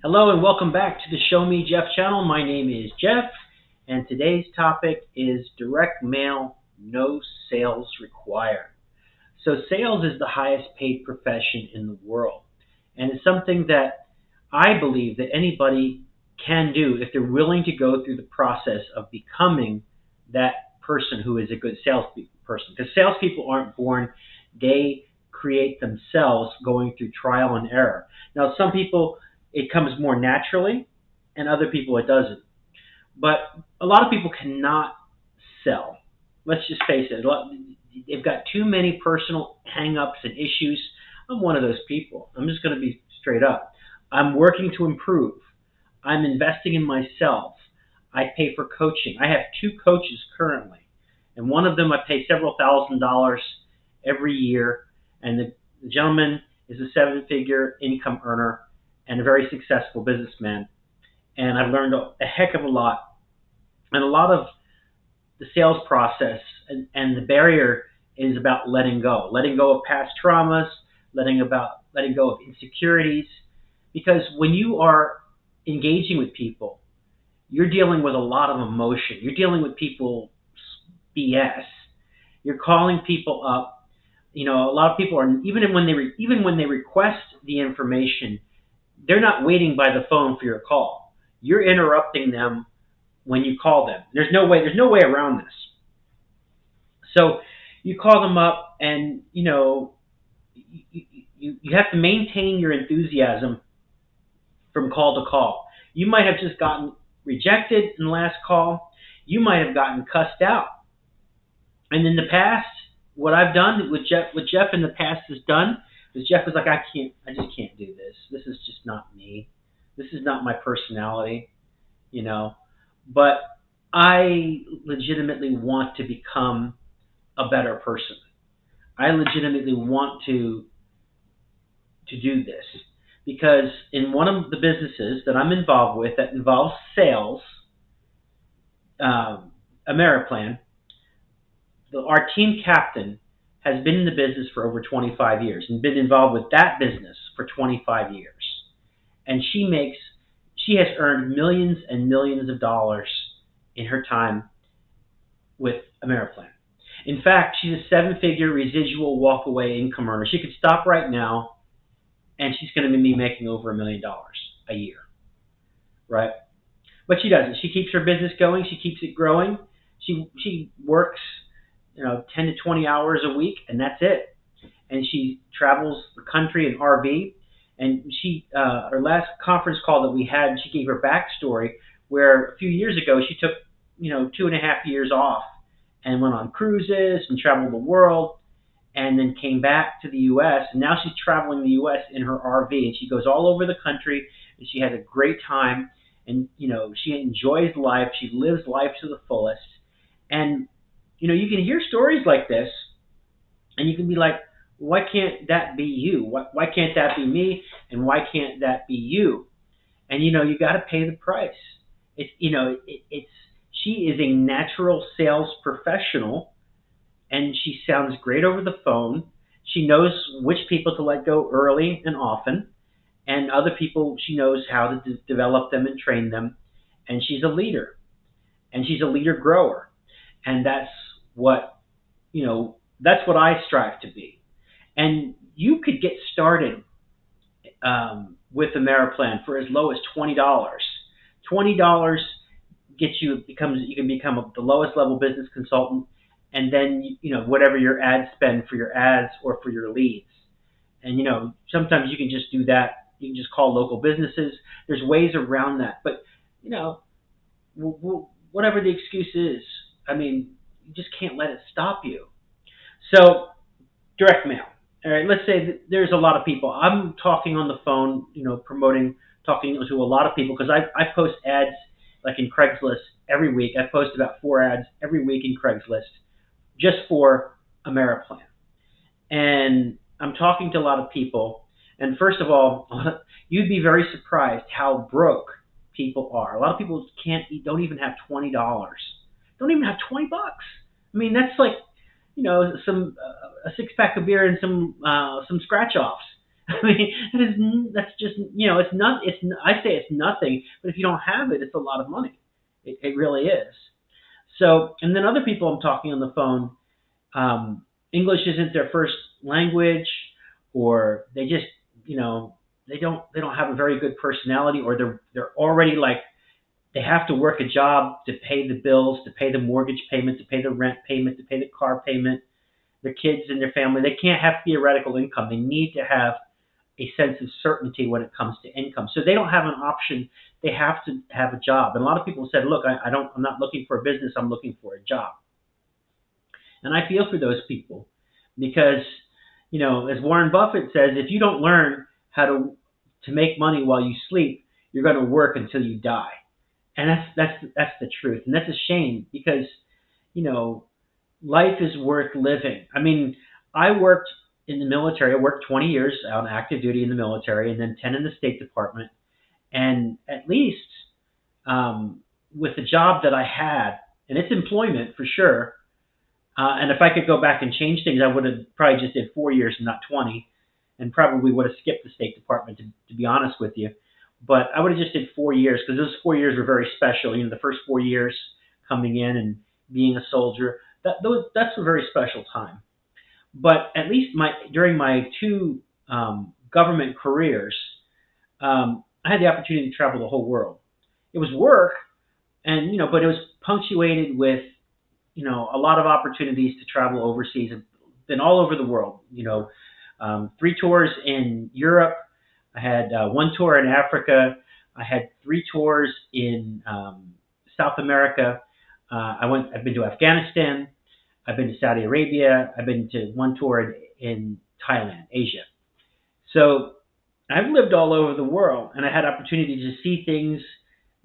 Hello and welcome back to the Show Me Jeff channel. My name is Jeff, and today's topic is direct mail, no sales required. So, sales is the highest paid profession in the world, and it's something that I believe that anybody can do if they're willing to go through the process of becoming that person who is a good salesperson. Because salespeople aren't born, they create themselves going through trial and error. Now, some people it comes more naturally, and other people it doesn't. But a lot of people cannot sell. Let's just face it. They've got too many personal hang-ups and issues. I'm one of those people. I'm just going to be straight up. I'm working to improve. I'm investing in myself. I pay for coaching. I have two coaches currently, and one of them I pay several $1,000s every year. And the gentleman is a seven-figure income earner and a very successful businessman. And I've learned a heck of a lot. And a lot of the sales process and the barrier is about letting go of past traumas, letting go of insecurities. Because when you are engaging with people, you're dealing with a lot of emotion. You're dealing with people's BS. You're calling people up. A lot of people are even when they request the information, they're not waiting by the phone for your call. You're interrupting them when you call them. There's no way around this. So you call them up, and you have to maintain your enthusiasm from call to call. You might have just gotten rejected in the last call. You might have gotten cussed out. And in the past, what I've done with Jeff in the past has done is Jeff is like, I just can't do this. This is just not me. This is not my personality, But I legitimately want to become a better person. I legitimately want to do this because in one of the businesses that I'm involved with that involves sales, Ameriplan, our team captain has been in the business for over 25 years and been involved with that business for 25 years. And she has earned millions and millions of dollars in her time with Ameriplan. In fact, she's a seven-figure residual walk-away income earner. She could stop right now, and she's going to be making over $1 million a year, right? But she doesn't. She keeps her business going. She keeps it growing. She works 10 to 20 hours a week, and that's it. And she travels the country in RV. And her last conference call that we had, she gave her backstory where a few years ago she took, 2.5 years off and went on cruises and traveled the world and then came back to the U.S. And now she's traveling the U.S. in her RV, and she goes all over the country, and she has a great time. And, she enjoys life. She lives life to the fullest. And, you can hear stories like this, and you can be like, why can't that be you? Why can't that be me? And why can't that be you? And, you got to pay the price. She is a natural sales professional, and she sounds great over the phone. She knows which people to let go early and often, and other people she knows how to develop them and train them. And she's a leader, and she's a leader grower, and that's what I strive to be. And you could get started with Ameriplan for as low as $20. $20 gets you you can become the lowest level business consultant, and then whatever your ad spend for your ads or for your leads. And sometimes you can just do that. You can just call local businesses. There's ways around that, but whatever the excuse is, you just can't let it stop you. So direct mail. All right, let's say that there's a lot of people. I'm talking on the phone, talking to a lot of people because I post ads like in Craigslist every week. I post about 4 ads every week in Craigslist just for Ameriplan. And I'm talking to a lot of people. And first of all, you'd be very surprised how broke people are. A lot of people don't even have $20. Don't even have $20. That's like, some a 6-pack of beer and some scratch offs. I mean, that's just, it's not. I say it's nothing, but if you don't have it, it's a lot of money. It really is. So, and then other people I'm talking on the phone, English isn't their first language, or they just, they don't have a very good personality, or they're already like they have to work a job to pay the bills, to pay the mortgage payment, to pay the rent payment, to pay the car payment, their kids and their family. They can't have theoretical income. They need to have a sense of certainty when it comes to income. So they don't have an option. They have to have a job. And a lot of people said, "Look, I'm not looking for a business. I'm looking for a job." And I feel for those people because, as Warren Buffett says, if you don't learn how to make money while you sleep, you're going to work until you die. And that's the truth. And that's a shame because, you know, life is worth living. I mean, I worked in the military. I worked 20 years on active duty in the military, and then 10 in the State Department. And at least with the job that I had, and it's employment for sure. And if I could go back and change things, I would have probably just did 4 years and not 20, and probably would have skipped the State Department to be honest with you. But I would have just did 4 years because those 4 years were very special. The first 4 years coming in and being a soldier, that's a very special time. But at least during my two government careers, I had the opportunity to travel the whole world. It was work, and but it was punctuated with a lot of opportunities to travel overseas. I've been all over the world. 3 tours in Europe. I had 1 tour in Africa. I had 3 tours in South America. I've been to Afghanistan. I've been to Saudi Arabia. I've been to 1 tour in Thailand, Asia. So I've lived all over the world, and I had opportunity to see things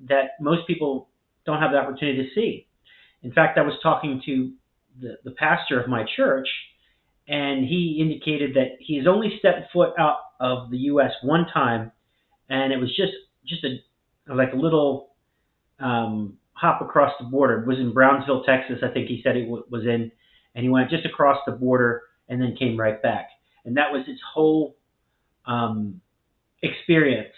that most people don't have the opportunity to see. In fact, I was talking to the pastor of my church, and he indicated that he has only stepped foot out of the U.S. one time, and it was just a little hop across the border. It was in Brownsville, Texas, I think he said it was in, and he went just across the border and then came right back. And that was his whole experience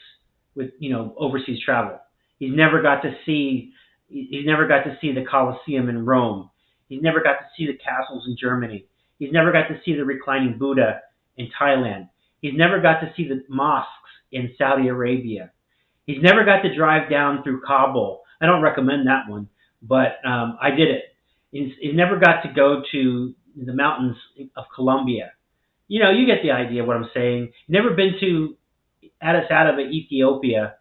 with overseas travel. He's never got to see the Colosseum in Rome. He's never got to see the castles in Germany. He's never got to see the reclining Buddha in Thailand. He's never got to see the mosques in Saudi Arabia. He's never got to drive down through Kabul. I don't recommend that one, but I did it. He's never got to go to the mountains of Colombia. You get the idea of what I'm saying. Never been to Addis Ababa, Ethiopia,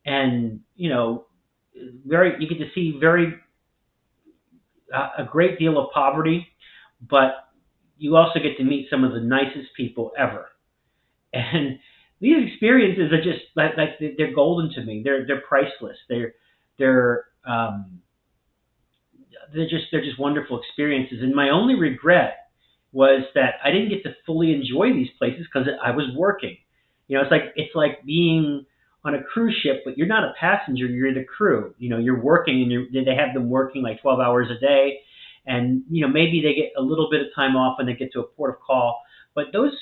and you get to see a great deal of poverty, but you also get to meet some of the nicest people ever. And these experiences are just like they're golden to me. They're priceless. They're just wonderful experiences. And my only regret was that I didn't get to fully enjoy these places because I was working. It's like being on a cruise ship, but you're not a passenger, you're the crew. You're working, and they have them working like 12 hours a day, and maybe they get a little bit of time off when they get to a port of call. But those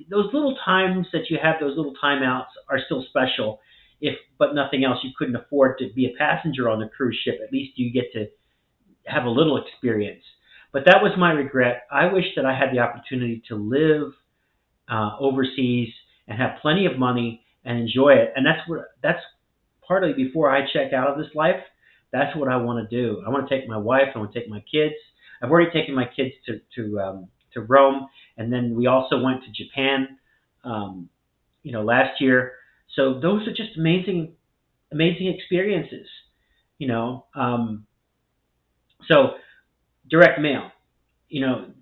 little times that you have, those little timeouts, are still special. If but nothing else, you couldn't afford to be a passenger on the cruise ship. At least you get to have a little experience. But that was my regret. I wish that I had the opportunity to live overseas and have plenty of money and enjoy it. And that's partly before I check out of this life. That's what I want to do. I want to take my wife. I want to take my kids. I've already taken my kids to Rome, and then we also went to Japan, last year. So those are just amazing experiences. So direct mail.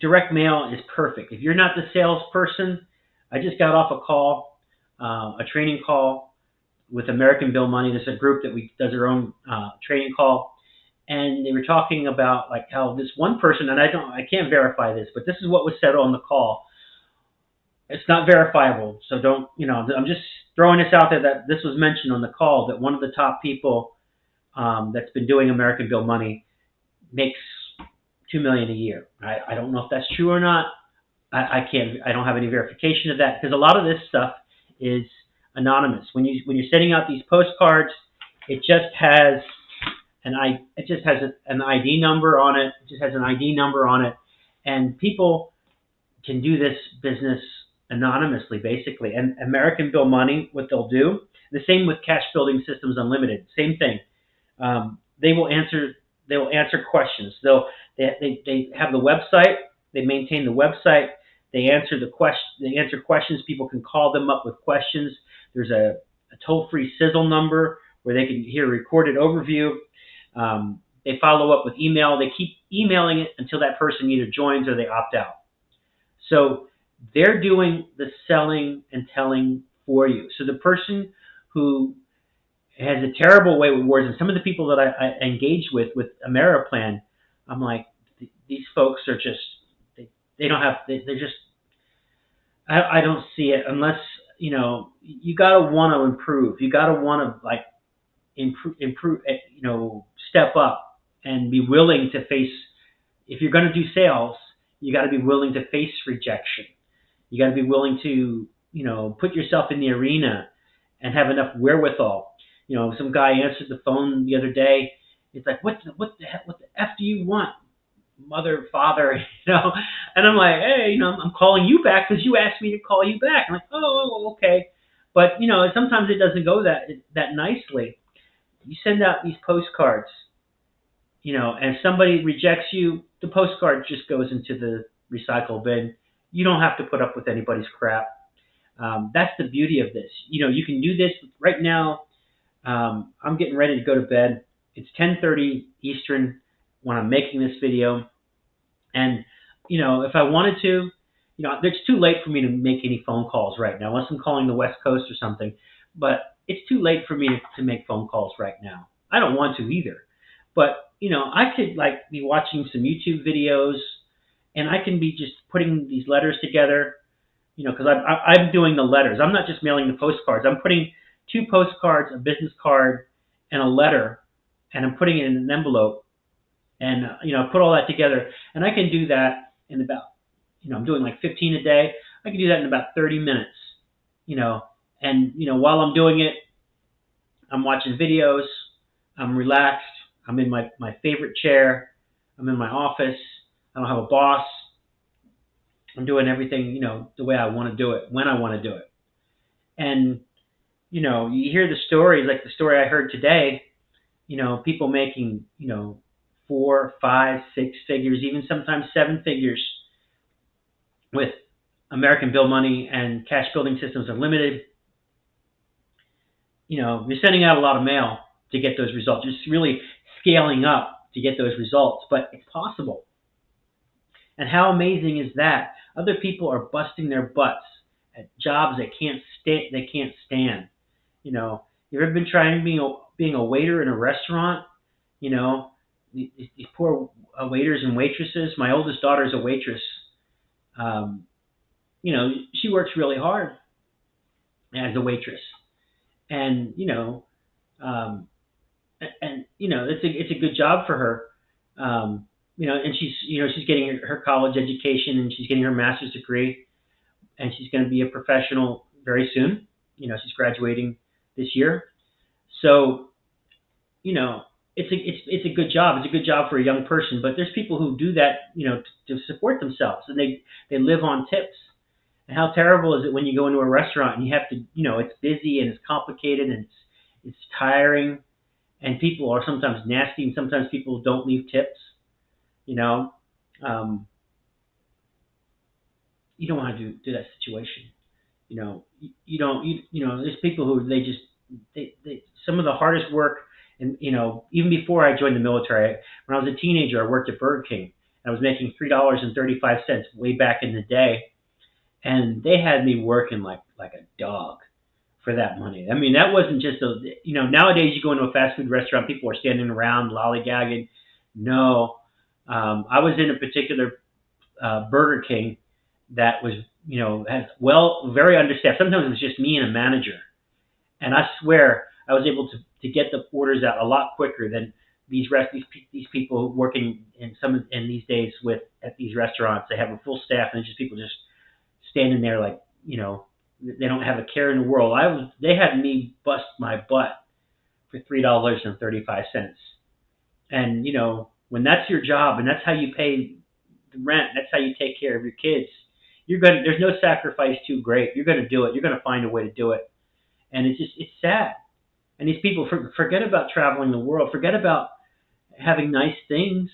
Direct mail is perfect. If you're not the salesperson, I just got off a training call with American Bill Money. This is a group that does their own training call, and they were talking about like how this one person, and I can't verify this, but this is what was said on the call. It's not verifiable, so don't. I'm just throwing this out there that this was mentioned on the call that one of the top people that's been doing American Bill Money makes $2 million a year. I don't know if that's true or not. I don't have any verification of that because a lot of this stuff is anonymous. When you're sending out these postcards, it just has an ID number on it. It just has an ID number on it, and people can do this business anonymously, basically. And American Bill Money, what they'll do, the same with Cash Building Systems Unlimited, same thing. They will answer questions. They have the website. They maintain the website. They answer questions. People can call them up with questions. There's a toll-free Sizzle number where they can hear a recorded overview. They follow up with email. They keep emailing it until that person either joins or they opt out. So they're doing the selling and telling for you. So the person who has a terrible way with words, and some of the people that I engage with Ameriplan, I'm like, these folks are just, they don't have, they're just, I don't see it unless, you got to want to improve. You got to want to improve, step up and be willing to face, if you're going to do sales, you got to be willing to face rejection. You got to be willing to, put yourself in the arena and have enough wherewithal. Some guy answered the phone the other day. It's like, what the F do you want, mother, father, And I'm like, hey, I'm calling you back because you asked me to call you back. I'm like, oh, okay. But, sometimes it doesn't go that nicely. You send out these postcards, and if somebody rejects you, the postcard just goes into the recycle bin. You don't have to put up with anybody's crap. That's the beauty of this. You can do this right now. I'm getting ready to go to bed. It's 10:30 Eastern when I'm making this video. And, if I wanted to, it's too late for me to make any phone calls right now, unless I'm calling the West Coast or something. But it's too late for me to make phone calls right now. I don't want to either. But, I could be watching some YouTube videos, and I can be just putting these letters together, because I'm doing the letters. I'm not just mailing the postcards. I'm putting 2 postcards, a business card, and a letter, and I'm putting it in an envelope. And, put all that together. And I can do that in about, I'm doing 15 a day. I can do that in about 30 minutes, And, while I'm doing it, I'm watching videos. I'm relaxed. I'm in my favorite chair. I'm in my office. I don't have a boss. I'm doing everything, the way I want to do it, when I want to do it. And, you hear the stories, like the story I heard today, people making, 4, 5, 6 figures, even sometimes 7 figures with American Bill Money and Cash Building Systems Unlimited. You're sending out a lot of mail to get those results. You're really scaling up to get those results, but it's possible. And how amazing is that? Other people are busting their butts at jobs they can't stand. You ever been trying being a waiter in a restaurant? These poor waiters and waitresses. My oldest daughter is a waitress. She works really hard as a waitress, and it's a good job for her. And she's getting her college education, and she's getting her master's degree, and she's going to be a professional very soon. She's graduating this year, so it's a good job. It's a good job for a young person. But there's people who do that, to support themselves, and they live on tips. And how terrible is it when you go into a restaurant and you have to, it's busy and it's complicated and it's tiring, and people are sometimes nasty, and sometimes people don't leave tips. You don't want to do that situation. There's people who they some of the hardest work. And, even before I joined the military, when I was a teenager, I worked at Burger King. I was making $3.35 way back in the day. And they had me working like a dog for that money. I mean, that wasn't just nowadays you go into a fast food restaurant, people are standing around lollygagging. No, I was in a particular Burger King that was, very understaffed. Sometimes it was just me and a manager. And I swear I was able to get the orders out a lot quicker than these people working in these days at these restaurants, they have a full staff and it's just people just standing there like, they don't have a care in the world. They had me bust my butt for $3.35. And when that's your job and that's how you pay the rent, that's how you take care of your kids. There's no sacrifice too great. You're gonna do it. You're gonna find a way to do it. And it's sad. And these people forget about traveling the world. Forget about having nice things.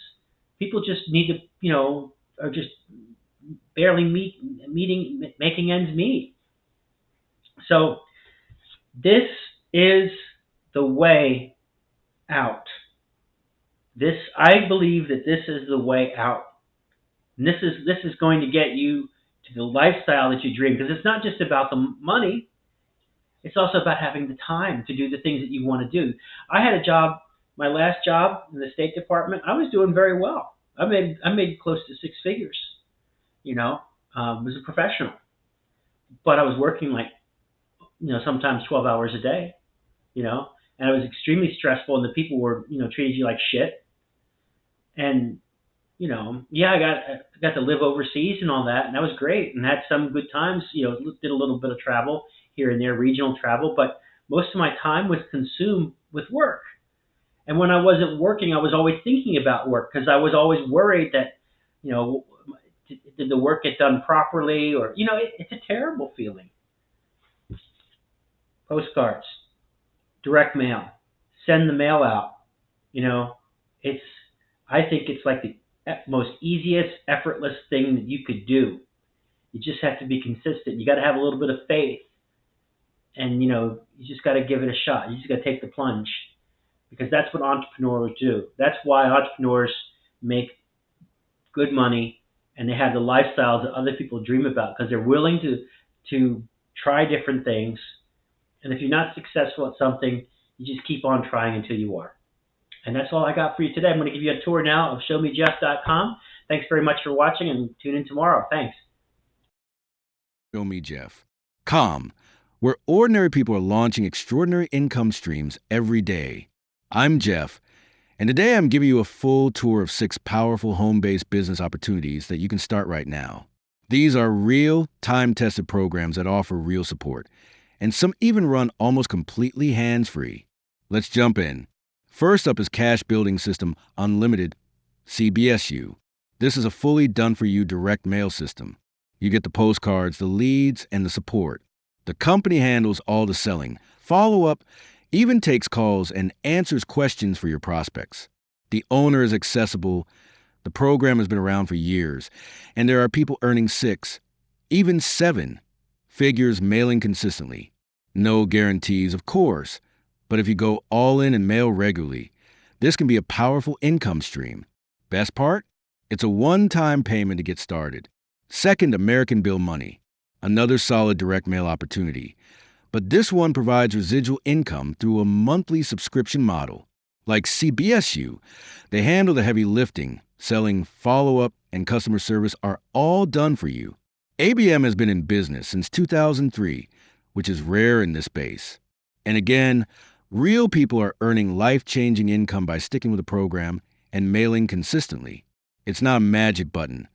People just need to, are just barely making ends meet. So this is the way out. I believe that this is the way out. And this is going to get you to the lifestyle that you dream, because it's not just about the money. It's also about having the time to do the things that you want to do. I had a job, my last job in the State Department. I was doing very well. I made close to six figures. As a professional, but I was working like, sometimes 12 hours a day. And it was extremely stressful, and the people were, treated you like shit. And I got to live overseas and all that, and that was great, and had some good times. Did a little bit of travel here and there, regional travel, but most of my time was consumed with work. And when I wasn't working, I was always thinking about work, because I was always worried that, did the work get done properly, or it's a terrible feeling. Postcards, direct mail, send the mail out. I think it's like the most easiest, effortless thing that you could do. You just have to be consistent. You got to have a little bit of faith, and you just got to give it a shot. You just got to take the plunge, because that's what entrepreneurs do. That's why entrepreneurs make good money, and they have the lifestyles that other people dream about, because they're willing to try different things. And if you're not successful at something, you just keep on trying until you are. And that's all I got for you today. I'm going to give you a tour now of ShowMeJeff.com. Thanks very much for watching, and tune in tomorrow. Thanks. ShowMeJeff.com, where ordinary people are launching extraordinary income streams every day. I'm Jeff, and today I'm giving you a full tour of 6 powerful home-based business opportunities that you can start right now. These are real, time-tested programs that offer real support, and some even run almost completely hands-free. Let's jump in. First up is Cash Building System Unlimited, CBSU. This is a fully done-for-you direct mail system. You get the postcards, the leads, and the support. The company handles all the selling, follow-up, even takes calls and answers questions for your prospects. The owner is accessible. The program has been around for years, and there are people earning 6, even 7 figures mailing consistently. No guarantees, of course, but if you go all in and mail regularly, this can be a powerful income stream. Best part? It's a one-time payment to get started. Second, American Bill Money, another solid direct mail opportunity. But this one provides residual income through a monthly subscription model. Like CBSU, they handle the heavy lifting. Selling, follow-up, and customer service are all done for you. ABM has been in business since 2003, which is rare in this space. And again, real people are earning life-changing income by sticking with the program and mailing consistently. It's not a magic button,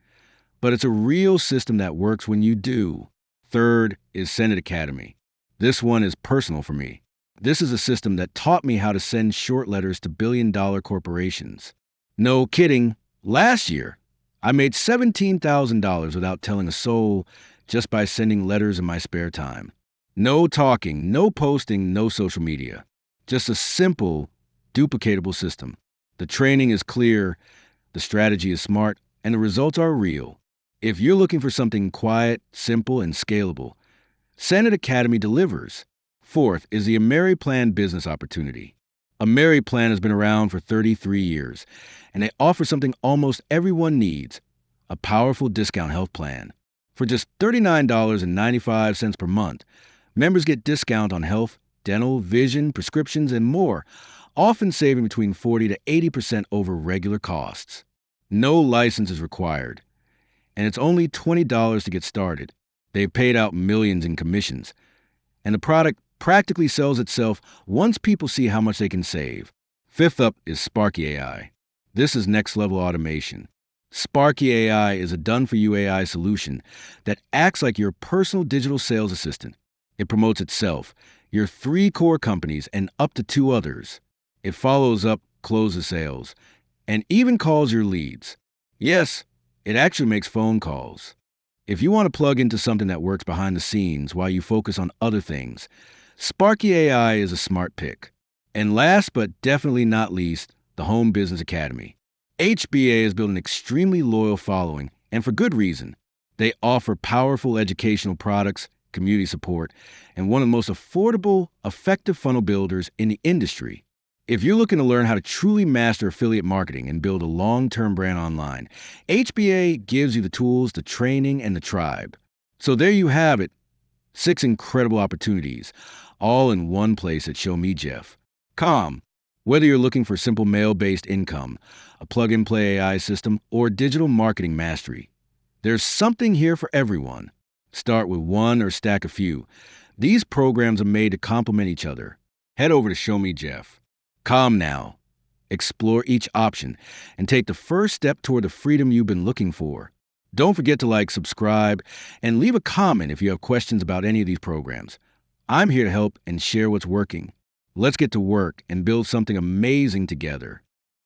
but it's a real system that works when you do. Third is Send It Academy. This one is personal for me. This is a system that taught me how to send short letters to billion-dollar corporations. No kidding, last year, I made $17,000 without telling a soul, just by sending letters in my spare time. No talking, no posting, no social media. Just a simple, duplicatable system. The training is clear, the strategy is smart, and the results are real. If you're looking for something quiet, simple, and scalable, Send It Academy delivers. Fourth is the AmeriPlan business opportunity. AmeriPlan has been around for 33 years, and they offer something almost everyone needs, a powerful discount health plan. For just $39.95 per month, members get discount on health, dental, vision, prescriptions, and more, often saving between 40 to 80% over regular costs. No license is required, and it's only $20 to get started. They've paid out millions in commissions, and the product practically sells itself once people see how much they can save. Fifth up is Sparky AI. This is next level automation. Sparky AI is a done for you AI solution that acts like your personal digital sales assistant. It promotes itself, your 3 core companies, and up to 2 others. It follows up, closes sales, and even calls your leads. Yes, it actually makes phone calls. If you want to plug into something that works behind the scenes while you focus on other things, Sparky AI is a smart pick. And last but definitely not least, the Home Business Academy. HBA has built an extremely loyal following, and for good reason. They offer powerful educational products, community support, and one of the most affordable, effective funnel builders in the industry. If you're looking to learn how to truly master affiliate marketing and build a long-term brand online, HBA gives you the tools, the training, and the tribe. So there you have it, 6 incredible opportunities, all in one place at ShowMeJeff.com. Whether you're looking for simple mail-based income, a plug-and-play AI system, or digital marketing mastery, there's something here for everyone. Start with one or stack a few. These programs are made to complement each other. Head over to ShowMeJeff.com now. Explore each option and take the first step toward the freedom you've been looking for. Don't forget to like, subscribe, and leave a comment if you have questions about any of these programs. I'm here to help and share what's working. Let's get to work and build something amazing together.